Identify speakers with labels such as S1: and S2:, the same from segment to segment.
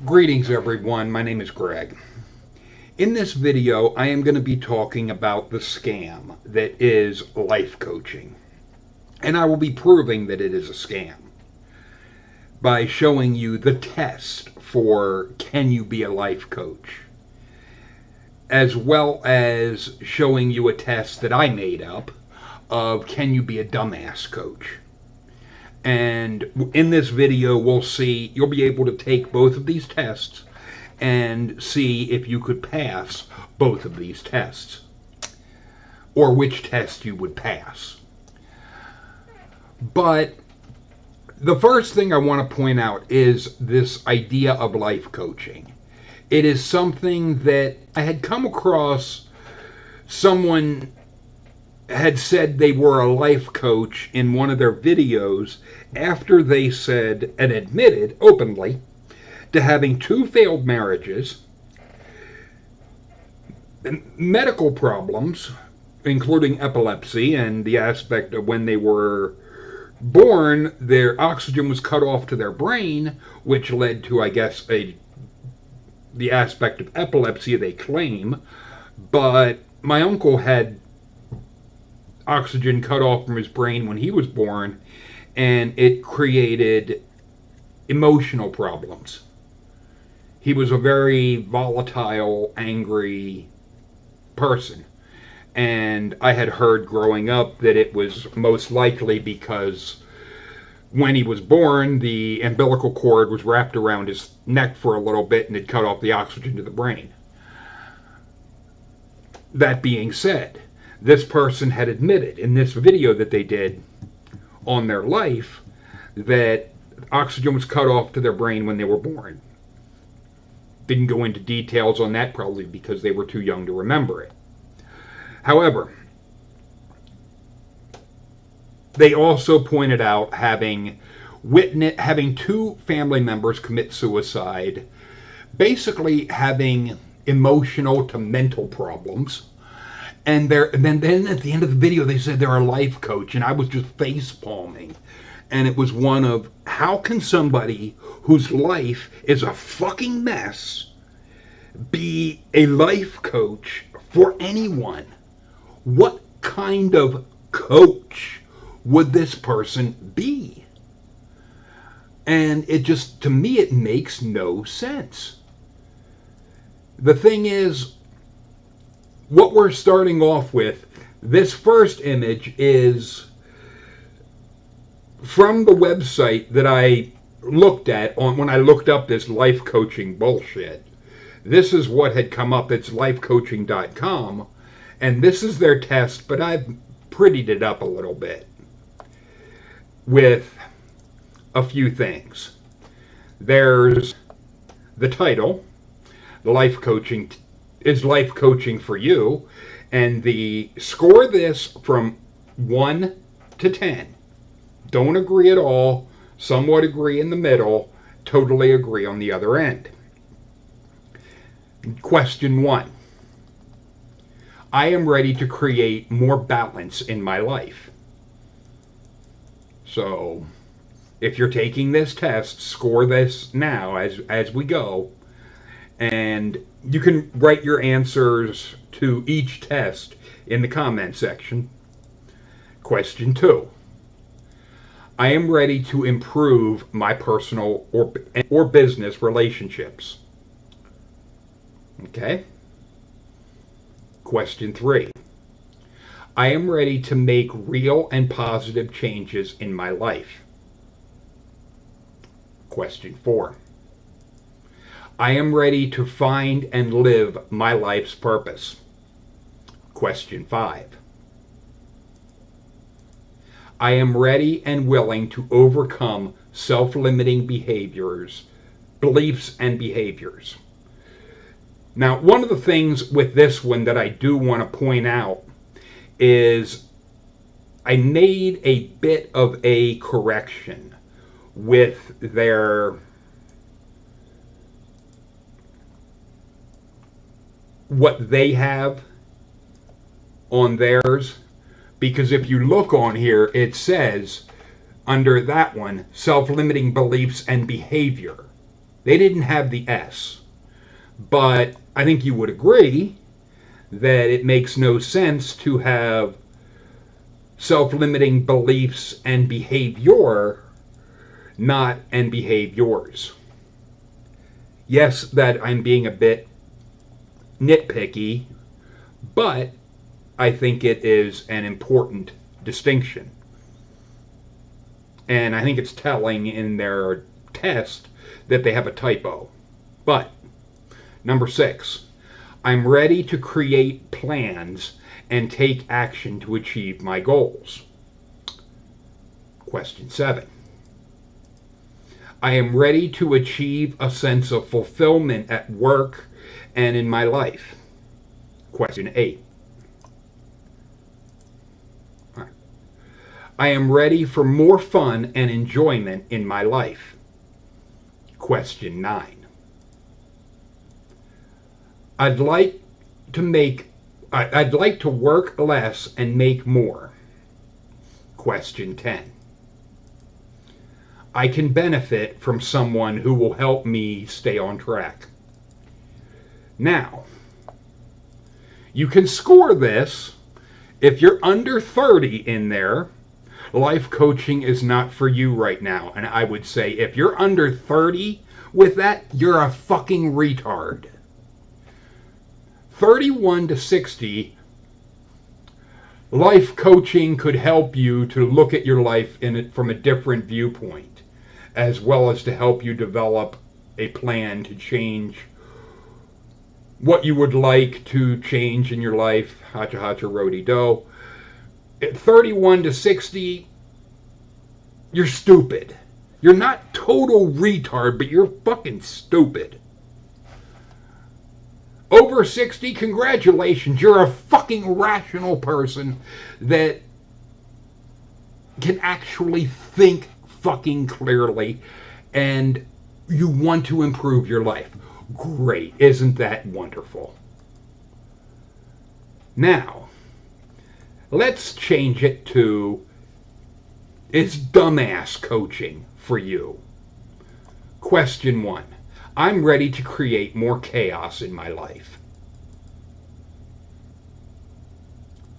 S1: Greetings everyone, my name is Greg. In this video, I am going to be talking about the scam that is life coaching. And I will be proving that it is a scam by showing you the test for can you be a life coach, as well as showing you a test that I made up of can you be a dumbass coach. And in this video, you'll be able to take both of these tests and see if you could pass both of these tests, or which test you would pass. But the first thing I want to point out is this idea of life coaching. It is something that I had come across. Someone had said they were a life coach in one of their videos after they said and admitted openly to having 2 failed marriages, medical problems, including epilepsy, and the aspect of when they were born, their oxygen was cut off to their brain, which led to, I guess, the aspect of epilepsy they claim. But my uncle had oxygen cut off from his brain when he was born, and it created emotional problems. He was a very volatile, angry person. And I had heard growing up that it was most likely because when he was born, the umbilical cord was wrapped around his neck for a little bit and it cut off the oxygen to the brain. That being said, this person had admitted in this video that they did on their life that oxygen was cut off to their brain when they were born. Didn't go into details on that, probably because they were too young to remember it. However, they also pointed out having 2 family members commit suicide, basically having emotional to mental problems. And then at the end of the video, they said they're a life coach, and I was just face palming. And it was one of, how can somebody whose life is a fucking mess be a life coach for anyone? What kind of coach would this person be? And it just, to me, it makes no sense. The thing is, what we're starting off with, this first image is from the website that I looked at when I looked up this life coaching bullshit. This is what had come up. It's lifecoaching.com. And this is their test, but I've prettied it up a little bit with a few things. There's the title, the life coaching is life coaching for you, and score this from 1 to 10. Don't agree at all, somewhat agree in the middle, totally agree on the other end. Question 1. I am ready to create more balance in my life. So, if you're taking this test, score this now as we go. And you can write your answers to each test in the comment section. Question 2. I am ready to improve my personal or business relationships. Okay? Question 3. I am ready to make real and positive changes in my life. Question 4. I am ready to find and live my life's purpose. Question 5. I am ready and willing to overcome self-limiting beliefs and behaviors. Now, one of the things with this one that I do want to point out is I made a bit of a correction with what they have on theirs, because if you look on here, it says under that one, self-limiting beliefs and behavior. They didn't have the S. But I think you would agree that it makes no sense to have self-limiting beliefs and behavior, not and behaviors. Yes, that I'm being a bit nitpicky, but I think it is an important distinction. And I think it's telling in their test that they have a typo. But, number 6, I'm ready to create plans and take action to achieve my goals. Question 7. I am ready to achieve a sense of fulfillment at work and in my life. Question 8. I am ready for more fun and enjoyment in my life. Question 9. I'd like to work less and make more. Question 10. I can benefit from someone who will help me stay on track. Now, you can score this. If you're under 30 in there, life coaching is not for you right now. And I would say if you're under 30 with that, you're a fucking retard. 31 to 60, life coaching could help you to look at your life from a different viewpoint, as well as to help you develop a plan to change what you would like to change in your life. Hacha hacha rodi do. At 31 to 60, you're stupid. You're not total retard, but you're fucking stupid. Over 60, congratulations. You're a fucking rational person that can actually think fucking clearly and you want to improve your life. Great. Isn't that wonderful? Now, let's change it to, is dumbass coaching for you? Question 1. I'm ready to create more chaos in my life.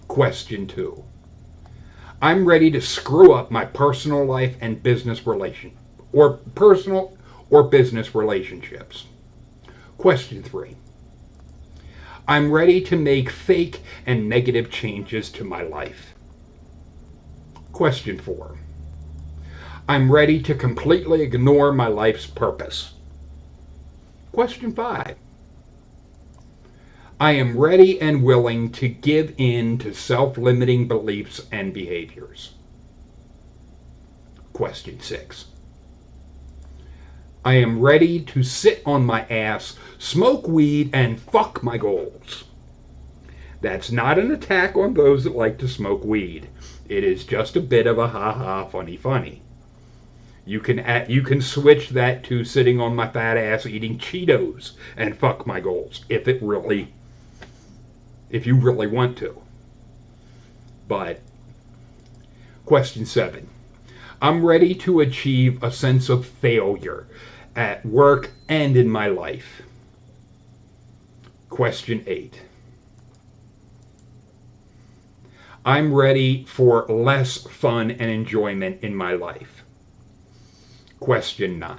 S1: Question 2. I'm ready to screw up my personal life and business personal or business relationships. Question 3. I'm ready to make fake and negative changes to my life. Question 4. I'm ready to completely ignore my life's purpose. Question 5. I am ready and willing to give in to self-limiting beliefs and behaviors. Question 6. I am ready to sit on my ass, smoke weed, and fuck my goals. That's not an attack on those that like to smoke weed. It is just a bit of a ha-ha funny. You can switch that to sitting on my fat ass eating Cheetos and fuck my goals if you really want to. But question 7. I'm ready to achieve a sense of failure at work and in my life. Question 8. I'm ready for less fun and enjoyment in my life. Question 9.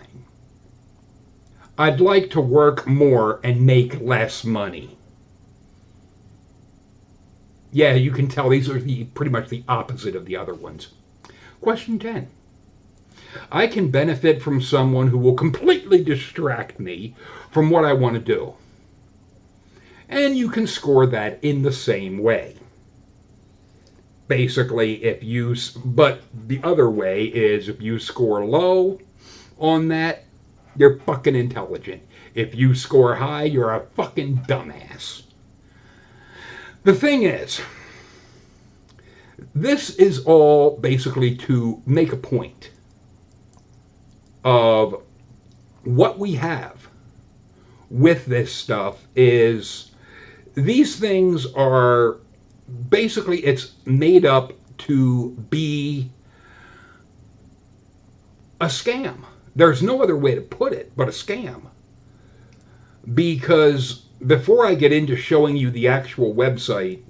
S1: I'd like to work more and make less money. Yeah, you can tell these are pretty much the opposite of the other ones. Question 10. I can benefit from someone who will completely distract me from what I want to do. And you can score that in the same way. Basically, but the other way is if you score low on that, you're fucking intelligent. If you score high, you're a fucking dumbass. The thing is, this is all basically to make a point of what we have with this stuff is these things are basically, it's made up to be a scam. There's no other way to put it but a scam. Because before I get into showing you the actual website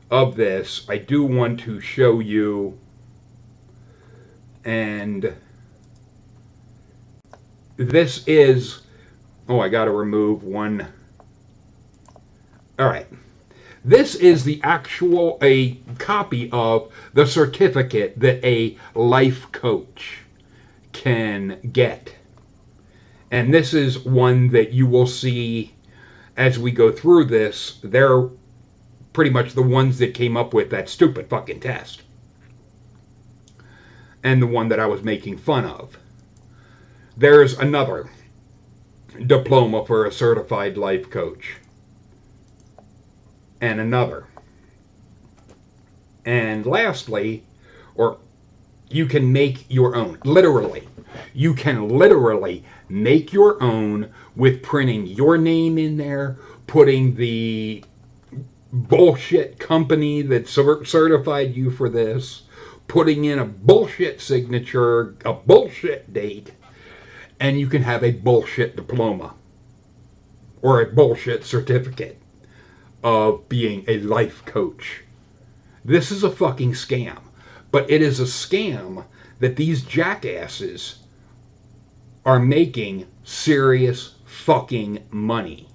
S1: of this, I do want to show you, and this is, oh, I got to remove one. All right. This is a copy of the certificate that a life coach can get. And this is one that you will see as we go through this. They're pretty much the ones that came up with that stupid fucking test. And the one that I was making fun of. There's another diploma for a certified life coach. And another. And lastly, or you can make your own. Literally. You can literally make your own with printing your name in there, putting the bullshit company that certified you for this, putting in a bullshit signature, a bullshit date, and you can have a bullshit diploma or a bullshit certificate of being a life coach. This is a fucking scam. But it is a scam that these jackasses are making serious fucking money.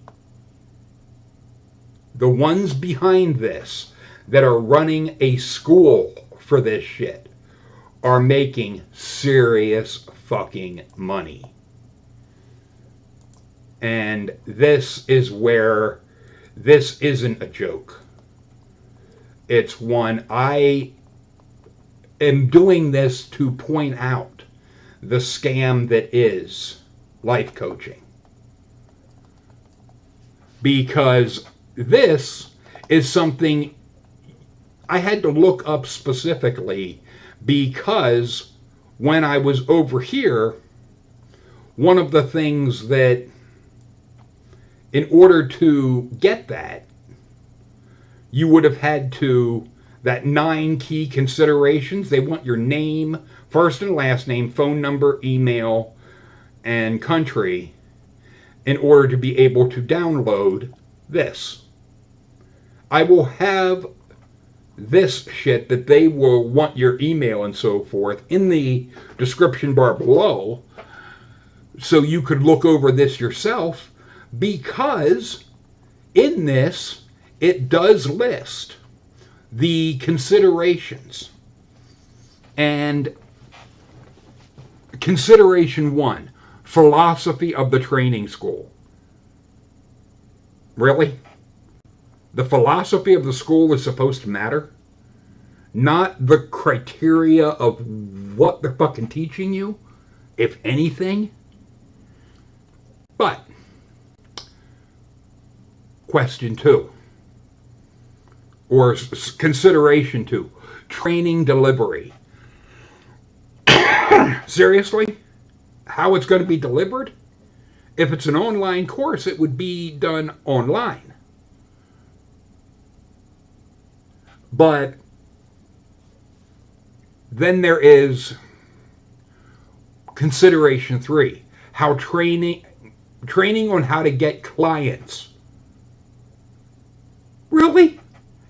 S1: The ones behind this that are running a school for this shit are making serious fucking money. And this is where this isn't a joke. It's one, I am doing this to point out the scam that is life coaching. Because this is something I had to look up specifically, because when I was over here, one of the things that, in order to get that, you would have had to, that 9 key considerations, they want your name, first and last name, phone number, email, and country, in order to be able to download this. I will have this shit that they will want your email and so forth in the description bar below, so you could look over this yourself, because in this it does list the considerations. And consideration 1, philosophy of the training school. Really? The philosophy of the school is supposed to matter? Not the criteria of what they're fucking teaching you, if anything? But, question 2, or consideration 2, training delivery. Seriously? How it's going to be delivered? If it's an online course, it would be done online. But then there is consideration 3, how training on how to get clients. Really?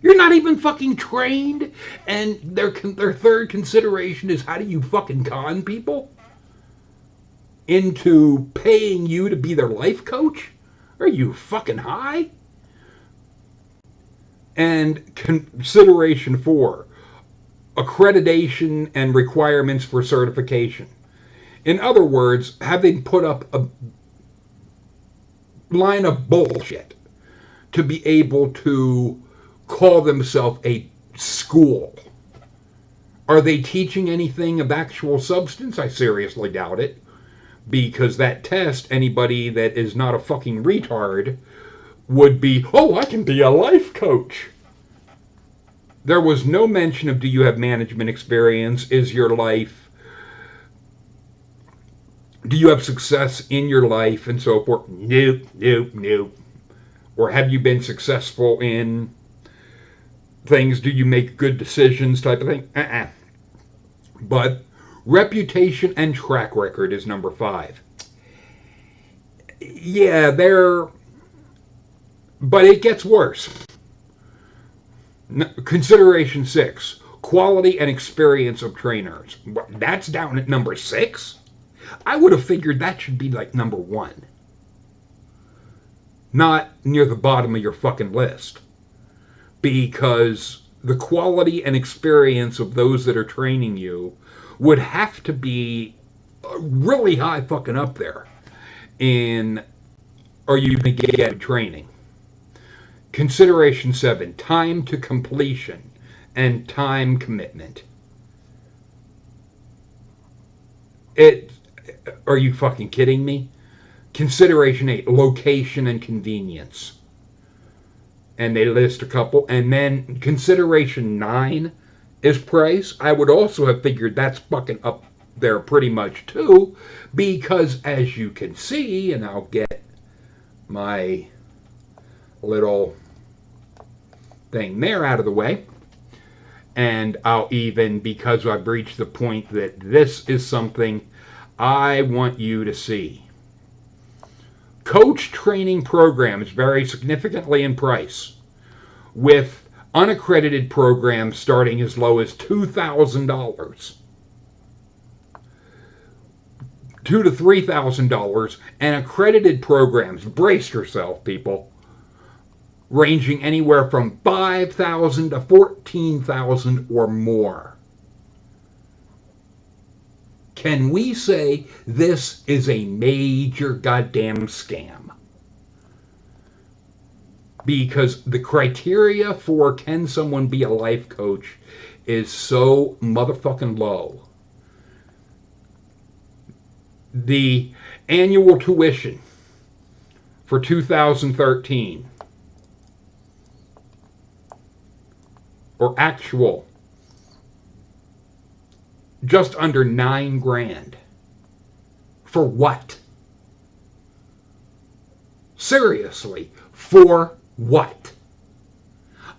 S1: You're not even fucking trained, and their third consideration is, how do you fucking con people into paying you to be their life coach? Are you fucking high? And consideration 4, accreditation and requirements for certification. In other words, having put up a line of bullshit to be able to call themselves a school. Are they teaching anything of actual substance? I seriously doubt it. Because that test, anybody that is not a fucking retard would be, oh, I can be a life coach. There was no mention of, do you have management experience? Is your life, do you have success in your life and so forth? Nope, nope, nope. Or have you been successful in things? Do you make good decisions type of thing? But Reputation and track record is number 5. Yeah, but it gets worse. Consideration 6. Quality and experience of trainers. That's down at number 6? I would have figured that should be like number 1. Not near the bottom of your fucking list. Because the quality and experience of those that are training you would have to be really high fucking up there in are you going to get training. Consideration 7, time to completion and time commitment. Are you fucking kidding me? Consideration 8, location and convenience. And they list a couple. And then consideration 9 is price. I would also have figured that's fucking up there pretty much too, because as you can see, and I'll get my little thing there out of the way, and I'll even, because I've reached the point that this is something I want you to see. Coach training programs vary significantly in price, with unaccredited programs starting as low as $2,000. $2,000 to $3,000, and accredited programs, brace yourself, people, ranging anywhere from $5,000 to $14,000 or more. Can we say this is a major goddamn scam? Because the criteria for can someone be a life coach is so motherfucking low. The annual tuition for 2013, or actual, just under $9,000. For what? Seriously, for what?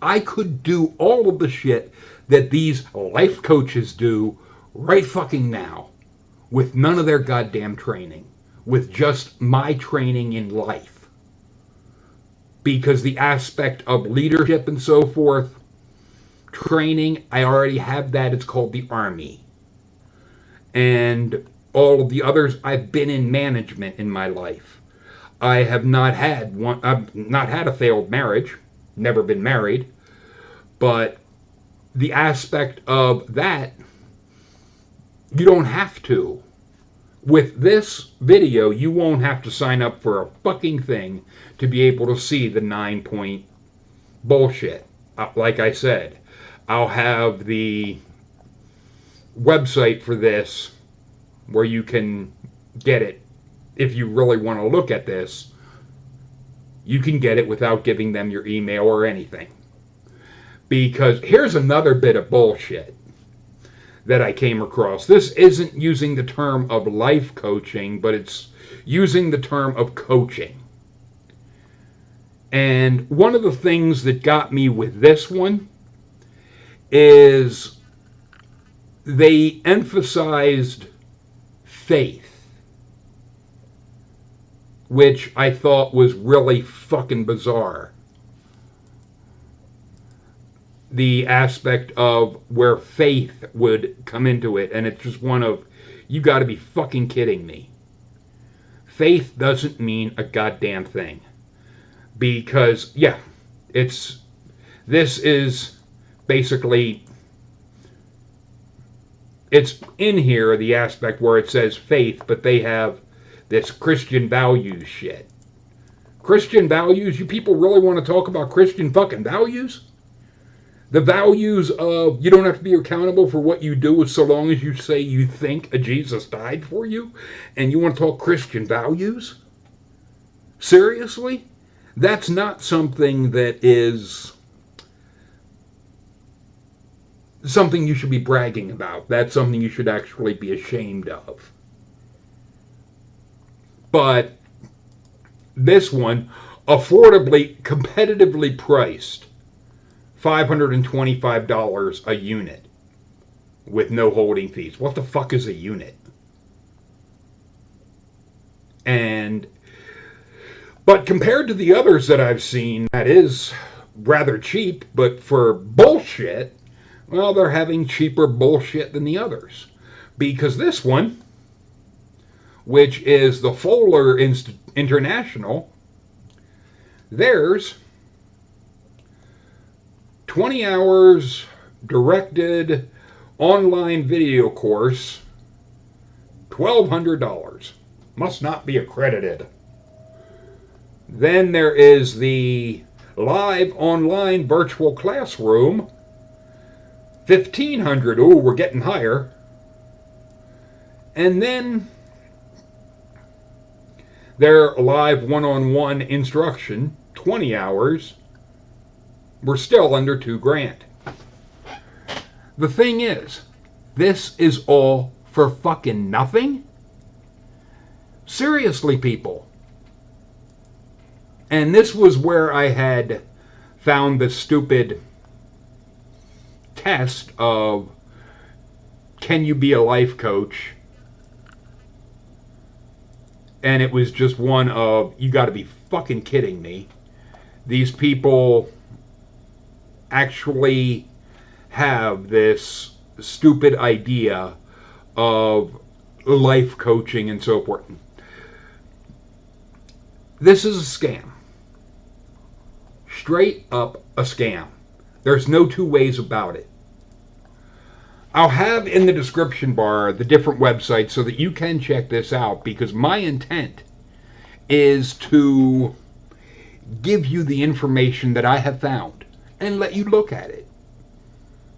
S1: I could do all of the shit that these life coaches do right fucking now with none of their goddamn training, with just my training in life. Because the aspect of leadership and so forth, training, I already have that. It's called the Army. And all of the others, I've been in management in my life. I have not had one. I've not had a failed marriage, never been married, but the aspect of that, you don't have to. With this video, you won't have to sign up for a fucking thing to be able to see the 9-point bullshit. Like I said, I'll have the website for this where you can get it. If you really want to look at this, you can get it without giving them your email or anything. Because here's another bit of bullshit that I came across. This isn't using the term of life coaching, but it's using the term of coaching. And one of the things that got me with this one is they emphasized faith, which I thought was really fucking bizarre. The aspect of where faith would come into it, and it's just one of, you gotta be fucking kidding me. Faith doesn't mean a goddamn thing. Because, yeah, this is basically, it's in here, the aspect where it says faith, but they have this Christian values shit. Christian values? You people really want to talk about Christian fucking values? The values of you don't have to be accountable for what you do so long as you say you think a Jesus died for you, and you want to talk Christian values? Seriously? That's not something that is something you should be bragging about. That's something you should actually be ashamed of. But this one, affordably, competitively priced, $525 a unit. with no holding fees. What the fuck is a unit? But compared to the others that I've seen, that is rather cheap, but for bullshit, well, they're having cheaper bullshit than the others. Because this one, which is the Fuller International, there's 20 hours directed online video course, $1,200. Must not be accredited. Then there is the live online virtual classroom, $1,500. Ooh, we're getting higher. And then their live one-on-one instruction, 20 hours. We're still under $2,000. The thing is, this is all for fucking nothing? Seriously, people. And this was where I had found the stupid test of, can you be a life coach? And it was just one of, you gotta be fucking kidding me. These people actually have this stupid idea of life coaching and so forth. This is a scam. Straight up a scam. There's no two ways about it. I'll have in the description bar the different websites so that you can check this out, because my intent is to give you the information that I have found and let you look at it.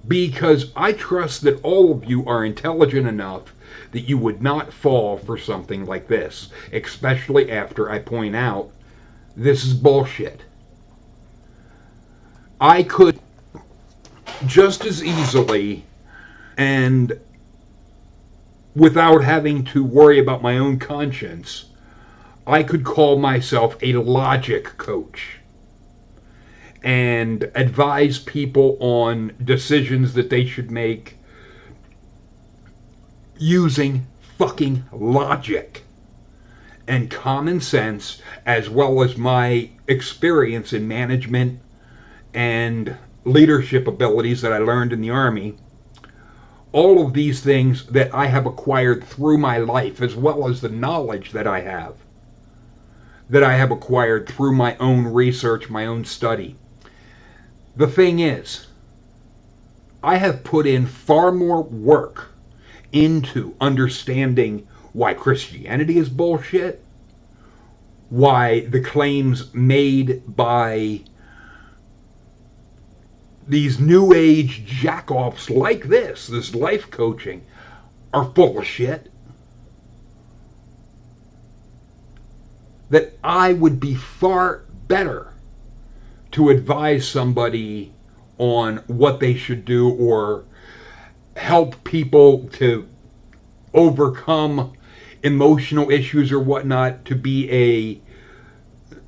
S1: Because I trust that all of you are intelligent enough that you would not fall for something like this, especially after I point out this is bullshit. I could just as easily, and without having to worry about my own conscience, I could call myself a logic coach and advise people on decisions that they should make using fucking logic and common sense, as well as my experience in management and leadership abilities that I learned in the Army. All of these things that I have acquired through my life, as well as the knowledge that I have acquired through my own research, my own study. The thing is, I have put in far more work into understanding why Christianity is bullshit, why the claims made by these new age jackoffs like this life coaching, are full of shit, that I would be far better to advise somebody on what they should do or help people to overcome emotional issues or whatnot, to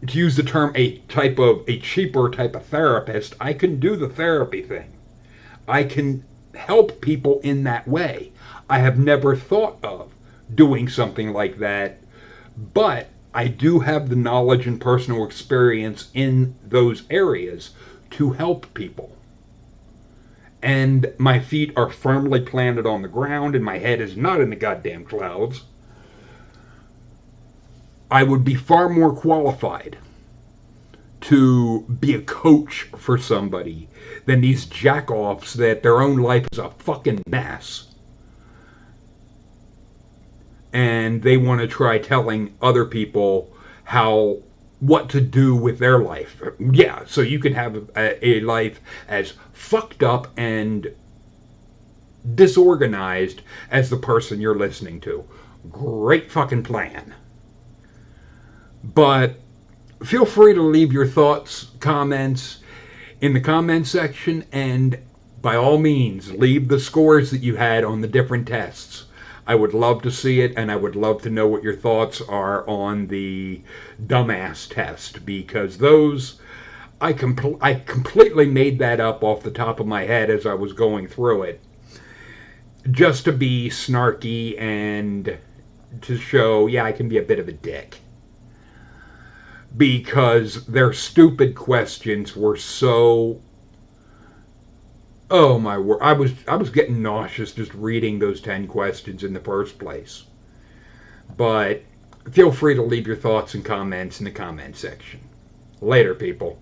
S1: use the term, a cheaper type of therapist. I can do the therapy thing. I can help people in that way. I have never thought of doing something like that, but I do have the knowledge and personal experience in those areas to help people. And my feet are firmly planted on the ground and my head is not in the goddamn clouds. I would be far more qualified to be a coach for somebody than these jackoffs that their own life is a fucking mess, and they want to try telling other people what to do with their life. Yeah, so you can have a life as fucked up and disorganized as the person you're listening to. Great fucking plan. But feel free to leave your thoughts, comments in the comment section, and by all means, leave the scores that you had on the different tests. I would love to see it, and I would love to know what your thoughts are on the dumbass test, because those, I completely made that up off the top of my head as I was going through it. just to be snarky and to show, yeah, I can be a bit of a dick. Because their stupid questions were so, oh my word, I was getting nauseous just reading those 10 questions in the first place. But feel free to leave your thoughts and comments in the comment section. Later, people.